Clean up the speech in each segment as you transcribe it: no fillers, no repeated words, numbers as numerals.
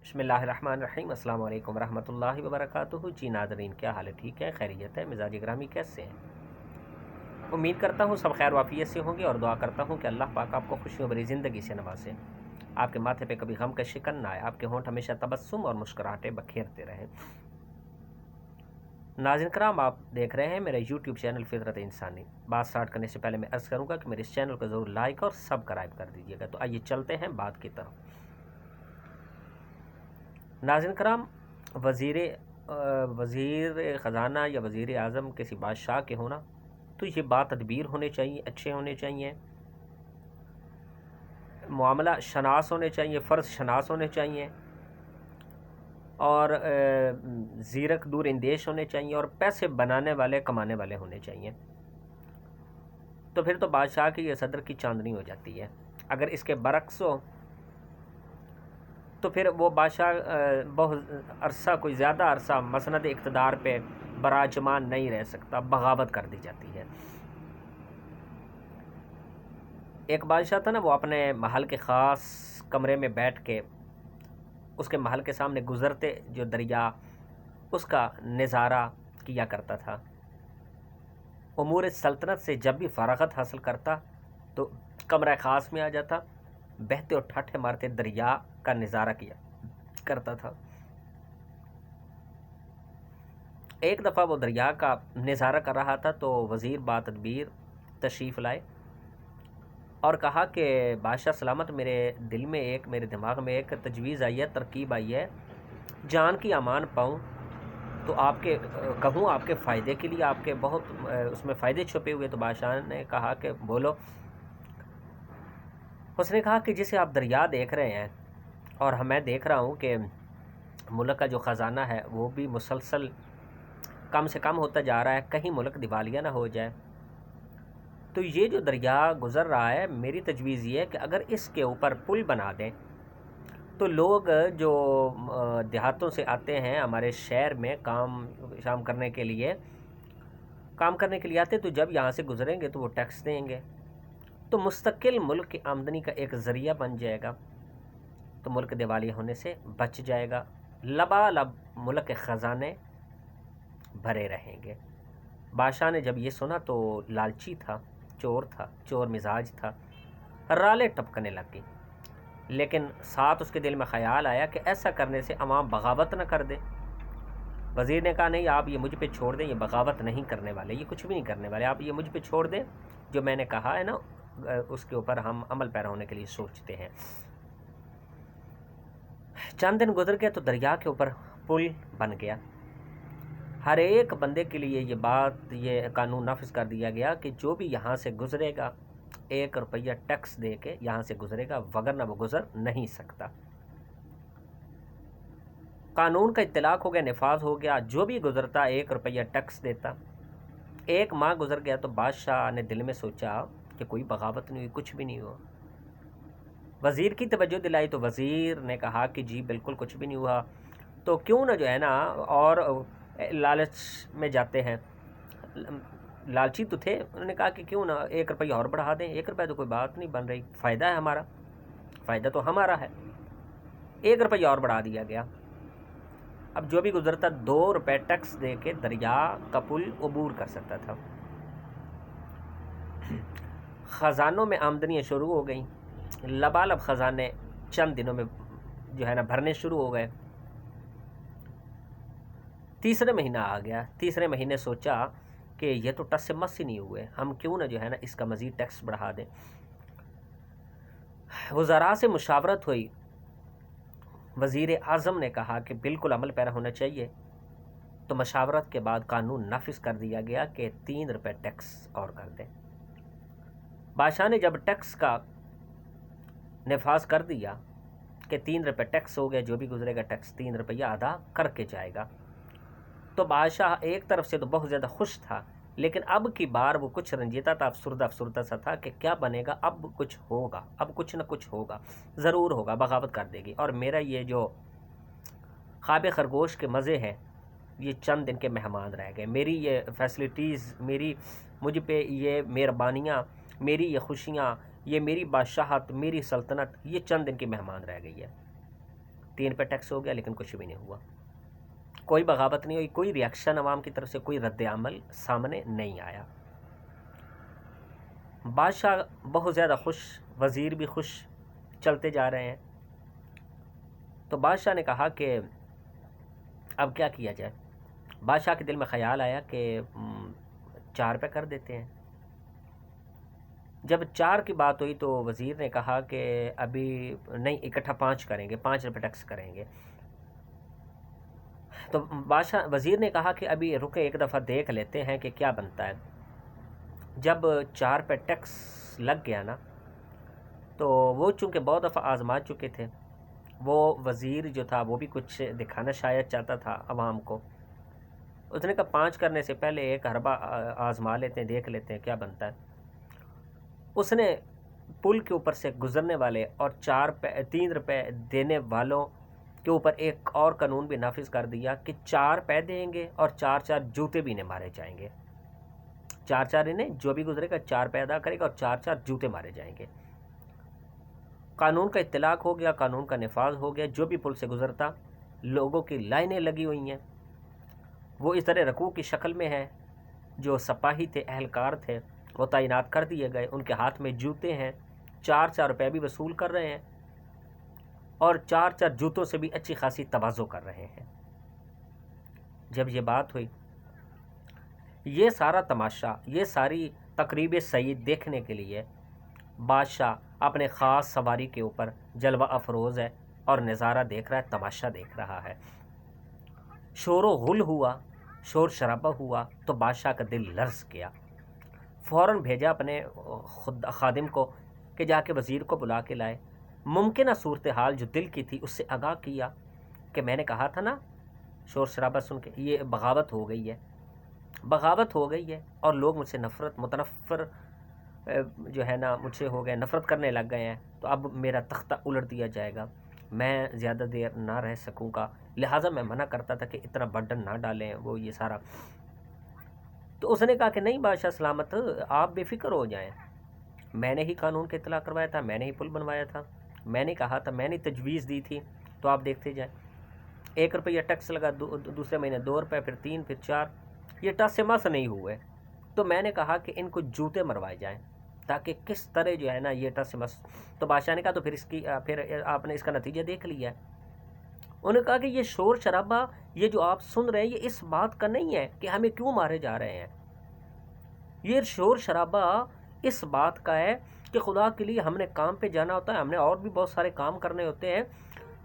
بسم اللہ الرحمن الرحیم۔ السلام علیکم ورحمۃ اللہ وبرکاتہ۔ جی ناظرین، کیا حال ہے؟ ٹھیک ہے، خیریت ہے؟ مزاج گرامی کیسے ہیں؟ امید کرتا ہوں سب خیر وافیت سے ہوں گے، اور دعا کرتا ہوں کہ اللہ پاک آپ کو خوشیوں بھری زندگی سے نوازے، آپ کے ماتھے پہ کبھی غم کا شکن نہ آئے، آپ کے ہونٹ ہمیشہ تبسم اور مسکراہٹیں بکھیرتے رہیں۔ ناظرین کرام، آپ دیکھ رہے ہیں میرا یوٹیوب چینل فطرت انسانی۔ بات سٹارٹ کرنے سے پہلے میں عرض کروں گا کہ میرے اس چینل کو ضرور لائک اور سبسکرائب کر دیجیے گا۔ تو آئیے چلتے ہیں بات کی طرف۔ ناظرین کرام، وزیر خزانہ یا وزیر اعظم کسی بادشاہ کے ہونا تو یہ بات تدبیر ہونے چاہیے، اچھے ہونے چاہیے، معاملہ شناس ہونے چاہیے، فرض شناس ہونے چاہیے، اور زیرک دور اندیش ہونے چاہیے، اور پیسے بنانے والے کمانے والے ہونے چاہیے۔ تو پھر تو بادشاہ کی یہ صدر کی چاندنی ہو جاتی ہے۔ اگر اس کے برعکس ہو تو پھر وہ بادشاہ بہت عرصہ، کوئی زیادہ عرصہ مسند اقتدار پہ براجمان نہیں رہ سکتا، بغاوت کر دی جاتی ہے۔ ایک بادشاہ تھا نا، وہ اپنے محل کے خاص کمرے میں بیٹھ کے اس کے محل کے سامنے گزرتے جو دریا، اس کا نظارہ کیا کرتا تھا۔ امور سلطنت سے جب بھی فراغت حاصل کرتا تو کمرہ خاص میں آ جاتا، بہتے اور ٹھاٹھے مارتے دریا کا نظارہ کیا کرتا تھا۔ ایک دفعہ وہ دریا کا نظارہ کر رہا تھا تو وزیر با تدبیر تشریف لائے اور کہا کہ بادشاہ سلامت، میرے دماغ میں ایک تجویز آئی ہے، ترکیب آئی ہے، جان کی امان پاؤں تو کہوں آپ کے فائدے کے لیے، آپ کے بہت اس میں فائدے چھپے ہوئے۔ تو بادشاہ نے کہا کہ بولو۔ اس نے کہا کہ جسے آپ دریا دیکھ رہے ہیں اور میں دیکھ رہا ہوں کہ ملک کا جو خزانہ ہے وہ بھی مسلسل کم سے کم ہوتا جا رہا ہے، کہیں ملک دیوالیہ نہ ہو جائے، تو یہ جو دریا گزر رہا ہے، میری تجویز یہ ہے کہ اگر اس کے اوپر پل بنا دیں تو لوگ جو دیہاتوں سے آتے ہیں ہمارے شہر میں کام کرنے کے لیے آتے، تو جب یہاں سے گزریں گے تو وہ ٹیکس دیں گے، تو مستقل ملک کی آمدنی کا ایک ذریعہ بن جائے گا، تو ملک دیوالیہ ہونے سے بچ جائے گا، لبالب ملک کے خزانے بھرے رہیں گے۔ بادشاہ نے جب یہ سنا تو لالچی تھا، چور مزاج تھا، رالیں ٹپکنے لگ گئی، لیکن ساتھ اس کے دل میں خیال آیا کہ ایسا کرنے سے عوام بغاوت نہ کر دے۔ وزیر نے کہا نہیں، آپ یہ مجھ پہ چھوڑ دیں، یہ بغاوت نہیں کرنے والے، یہ کچھ بھی نہیں کرنے والے، آپ یہ مجھ پہ چھوڑ دیں، جو میں نے کہا ہے نا اس کے اوپر ہم عمل پیرا ہونے کے لیے سوچتے ہیں۔ چند دن گزر گئے تو دریا کے اوپر پل بن گیا۔ ہر ایک بندے کے لیے یہ قانون نافذ کر دیا گیا کہ جو بھی یہاں سے گزرے گا 1 روپیہ ٹیکس دے کے یہاں سے گزرے گا، وگرنہ وہ گزر نہیں سکتا۔ قانون کا اطلاق ہو گیا، نفاذ ہو گیا، جو بھی گزرتا 1 روپیہ ٹیکس دیتا۔ 1 ماہ گزر گیا تو بادشاہ نے دل میں سوچا کہ کوئی بغاوت نہیں ہوئی، کچھ بھی نہیں ہوا۔ وزیر کی توجہ دلائی تو وزیر نے کہا کہ جی بالکل کچھ بھی نہیں ہوا، تو کیوں نہ جو ہے نا، اور لالچ میں جاتے ہیں، لالچی تو تھے، انہوں نے کہا کہ کیوں نہ 1 روپیہ اور بڑھا دیں، 1 روپیہ تو کوئی بات نہیں بن رہی، فائدہ ہے ہمارا، فائدہ تو ہمارا ہے۔ 1 روپیہ اور بڑھا دیا گیا۔ اب جو بھی گزرتا 2 روپے ٹیکس دے کے دریا کا پل عبور کر سکتا تھا۔ خزانوں میں آمدنیاں شروع ہو گئیں، لبالب خزانے چند دنوں میں جو ہے نا بھرنے شروع ہو گئے۔ تیسرے مہینہ آ گیا، تیسرے مہینے سوچا کہ یہ تو ٹس سے مس ہی نہیں ہوئے، ہم کیوں نہ جو ہے نا اس کا مزید ٹیکس بڑھا دیں۔ وزراء سے مشاورت ہوئی، وزیر اعظم نے کہا کہ بالکل عمل پیرا ہونا چاہیے، تو مشاورت کے بعد قانون نافذ کر دیا گیا کہ 3 روپے ٹیکس اور کر دیں۔ بادشاہ نے جب ٹیکس کا نفاذ کر دیا کہ 3 روپے ٹیکس ہو گیا، جو بھی گزرے گا ٹیکس 3 روپیہ ادا کر کے جائے گا، تو بادشاہ ایک طرف سے تو بہت زیادہ خوش تھا، لیکن اب کی بار وہ کچھ رنجیدہ تھا، افسردہ سا تھا کہ کیا بنے گا، اب کچھ ہوگا، اب کچھ نہ کچھ ہوگا، ضرور ہوگا، بغاوت کر دے گی، اور میرا یہ جو خواب خرگوش کے مزے ہیں یہ چند دن کے مہمان رہ گئے، میری یہ فیسلٹیز، مجھ پہ یہ مہربانیاں، میری یہ خوشیاں، یہ میری بادشاہت، میری سلطنت، یہ چند دن کی مہمان رہ گئی ہے۔ 3 پہ ٹیکس ہو گیا لیکن کچھ بھی نہیں ہوا، کوئی بغاوت نہیں ہوئی، کوئی ریاکشن عوام کی طرف سے، کوئی رد عمل سامنے نہیں آیا۔ بادشاہ بہت زیادہ خوش، وزیر بھی خوش، چلتے جا رہے ہیں۔ تو بادشاہ نے کہا کہ اب کیا کیا جائے؟ بادشاہ کے دل میں خیال آیا کہ 4 پہ کر دیتے ہیں۔ جب 4 کی بات ہوئی تو وزیر نے کہا کہ ابھی نہیں، اکٹھا 5 کریں گے، 5 روپے ٹیکس کریں گے۔ تو وزیر نے کہا کہ ابھی رکے، ایک دفعہ دیکھ لیتے ہیں کہ کیا بنتا ہے۔ جب 4 پہ ٹیکس لگ گیا نا، تو وہ چونکہ بہت دفعہ آزما چکے تھے، وہ وزیر جو تھا وہ بھی کچھ دکھانا شاید چاہتا تھا عوام کو۔ اس نے کہا 5 کرنے سے پہلے 1 حربہ آزما لیتے ہیں، دیکھ لیتے ہیں کیا بنتا ہے۔ اس نے پل کے اوپر سے گزرنے والے اور 3 روپے دینے والوں کے اوپر ایک اور قانون بھی نافذ کر دیا کہ 4 پے دیں گے اور 4 جوتے بھی انہیں مارے جائیں گے۔ 4 انہیں جو بھی گزرے گا 4 پے ادا کرے گا اور 4 جوتے مارے جائیں گے۔ قانون کا اطلاق ہو گیا، قانون کا نفاذ ہو گیا۔ جو بھی پل سے گزرتا، لوگوں کی لائنیں لگی ہوئی ہیں، وہ اس طرح رکوع کی شکل میں ہے۔ جو سپاہی تھے، اہلکار تھے، وہ تعینات کر دیے گئے، ان کے ہاتھ میں جوتے ہیں، 4 روپے بھی وصول کر رہے ہیں اور 4 جوتوں سے بھی اچھی خاصی تواضع کر رہے ہیں۔ جب یہ بات ہوئی، یہ سارا تماشا، یہ ساری تقریب سعید دیکھنے کے لیے بادشاہ اپنے خاص سواری کے اوپر جلوہ افروز ہے اور نظارہ دیکھ رہا ہے، تماشا دیکھ رہا ہے۔ شور و غل ہوا، شور شرابہ ہوا تو بادشاہ کا دل لرز گیا۔ فوراً بھیجا اپنے خادم کو کہ جا کے وزیر کو بلا کے لائے۔ ممکنہ صورتحال جو دل کی تھی اس سے آگاہ کیا کہ میں نے کہا تھا نا، شور شرابہ سن کے یہ بغاوت ہو گئی ہے، بغاوت ہو گئی ہے اور لوگ مجھ سے متنفر جو ہے نا مجھ سے ہو گئے، نفرت کرنے لگ گئے ہیں، تو اب میرا تختہ الٹ دیا جائے گا، میں زیادہ دیر نہ رہ سکوں گا، لہٰذا میں منع کرتا تھا کہ اتنا برڈن نہ ڈالیں وہ یہ سارا۔ تو اس نے کہا کہ نہیں بادشاہ سلامت، آپ بے فکر ہو جائیں، میں نے ہی قانون کا اطلاع کروایا تھا، میں نے ہی پل بنوایا تھا، میں نے کہا تھا، میں نے تجویز دی تھی، تو آپ دیکھتے جائیں۔ 1 روپیہ ٹیکس لگا، دوسرے مہینے 2 روپے، پھر 3، پھر 4، یہ ٹس مس نہیں ہوئے۔ تو میں نے کہا کہ ان کو جوتے مروائے جائیں تاکہ کس طرح جو ہے نا یہ ٹس مس۔ تو بادشاہ نے کہا تو پھر آپ نے اس کا نتیجہ دیکھ لیا ہے۔ انہوں نے کہا کہ یہ شور شرابہ، یہ جو آپ سن رہے ہیں، یہ اس بات کا نہیں ہے کہ ہمیں کیوں مارے جا رہے ہیں، یہ شور شرابہ اس بات کا ہے کہ خدا کے لیے ہم نے کام پہ جانا ہوتا ہے، ہم نے اور بھی بہت سارے کام کرنے ہوتے ہیں،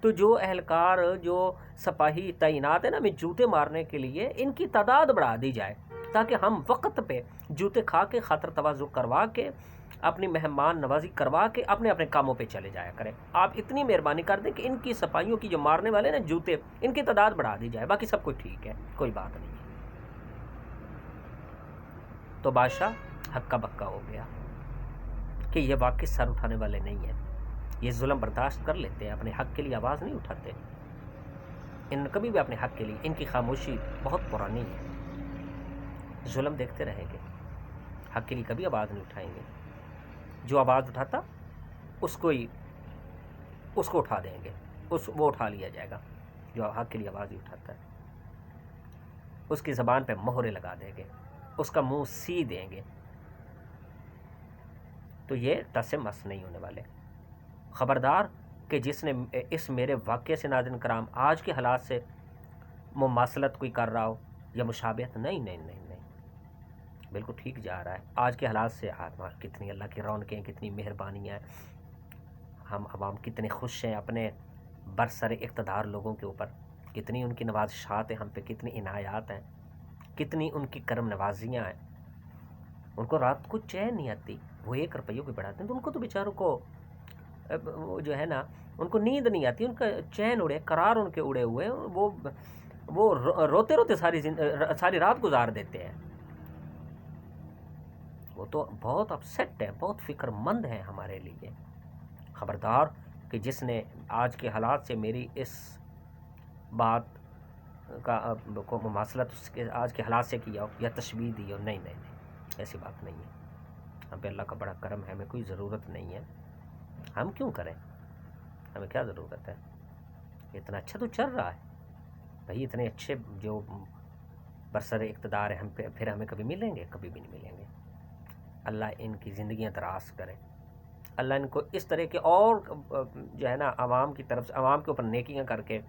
تو جو اہلکار، جو سپاہی تعینات ہیں نا ہمیں جوتے مارنے کے لیے، ان کی تعداد بڑھا دی جائے تاکہ ہم وقت پہ جوتے کھا کے، خاطر تواضع کروا کے، اپنی مہمان نوازی کروا کے اپنے اپنے کاموں پہ چلے جایا کریں۔ آپ اتنی مہربانی کر دیں کہ ان کی سپاہیوں کی جو مارنے والے نا جوتے، ان کی تعداد بڑھا دی جائے، باقی سب کچھ ٹھیک ہے، کوئی بات نہیں ہے۔ تو بادشاہ ہکا بکا ہو گیا کہ یہ واقعی سر اٹھانے والے نہیں ہیں، یہ ظلم برداشت کر لیتے ہیں، اپنے حق کے لیے آواز نہیں اٹھاتے، ان کبھی بھی اپنے حق کے لیے، ان کی خاموشی بہت پرانی ہے، ظلم دیکھتے رہیں گے، حق کے لیے کبھی آواز نہیں اٹھائیں گے۔ جو آواز اٹھاتا اس کو اٹھا دیں گے، وہ اٹھا لیا جائے گا، جو حق کے لیے آواز ہی اٹھاتا ہے، اس کی زبان پہ مہرے لگا دیں گے، اس کا منہ سی دیں گے۔ تو یہ ٹس مس نہیں ہونے والے۔ خبردار کہ جس نے اس میرے واقعے سے ناظرین کرام آج کے حالات سے مماثلت کوئی کر رہا ہو یا مشابہت، نہیں نہیں نہیں نہیں، بالکل ٹھیک جا رہا ہے۔ آج کے حالات سے کتنی اللہ کی رونقیں، کتنی مہربانیاں ہیں، ہم عوام کتنے خوش ہیں اپنے برسر اقتدار لوگوں کے اوپر، کتنی ان کی نوازشات ہیں ہم پہ، کتنی عنایات ہیں، کتنی ان کی کرم نوازیاں ہیں۔ ان کو رات کو چین نہیں آتی، وہ 1 روپیہ کو بڑھاتے ہیں تو ان کو تو بیچاروں کو جو ہے نا ان کو نیند نہیں آتی، ان کا چین اڑے، قرار ان کے اڑے ہوئے، وہ روتے روتے ساری رات گزار دیتے ہیں۔ وہ تو بہت اپسیٹ ہے، بہت فکر مند ہیں ہمارے لیے۔ خبردار کہ جس نے آج کے حالات سے میری اس بات کو مماثلت اس کے آج کے حالات سے کیا ہو یا تشبیہ دی ہو، نہیں نہیں نہیں، ایسی بات نہیں ہے۔ ہم پہ اللہ کا بڑا کرم ہے، ہمیں کوئی ضرورت نہیں ہے، ہم کیوں کریں، ہمیں کیا ضرورت ہے۔ اتنا اچھا تو چل رہا ہے بھائی، اتنے اچھے جو برسر اقتدار ہیں پھر ہمیں کبھی ملیں گے؟ کبھی بھی نہیں ملیں گے۔ اللہ ان کی زندگیاں دراز کرے، اللہ ان کو اس طرح کے اور جو ہے نا عوام کی طرف سے عوام کے اوپر نیکیاں کر کے،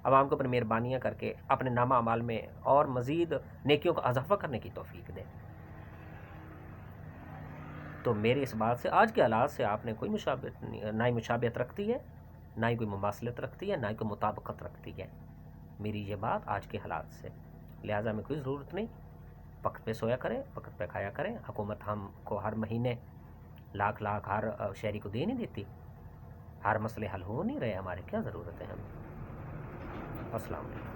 عوام کے اوپر مہربانیاں کر کے اپنے نامہ اعمال میں اور مزید نیکیوں کا اضافہ کرنے کی توفیق دے۔ تو میری اس بات سے، آج کے حالات سے آپ نے کوئی مشابہت نہیں، نہ ہی مشابہت رکھتی ہے، نہ ہی کوئی مماثلت رکھتی ہے، نہ ہی کوئی مطابقت رکھتی ہے میری یہ بات آج کے حالات سے۔ لہٰذا ہمیں کوئی ضرورت نہیں، وقت پہ سویا کریں، وقت پہ کھایا کریں۔ حکومت ہم کو ہر مہینے لاکھ ہر شہری کو دے نہیں دیتی، ہر مسئلے حل ہو نہیں رہے ہمارے، کیا ضرورت ہے ہمیں؟ السلام علیکم۔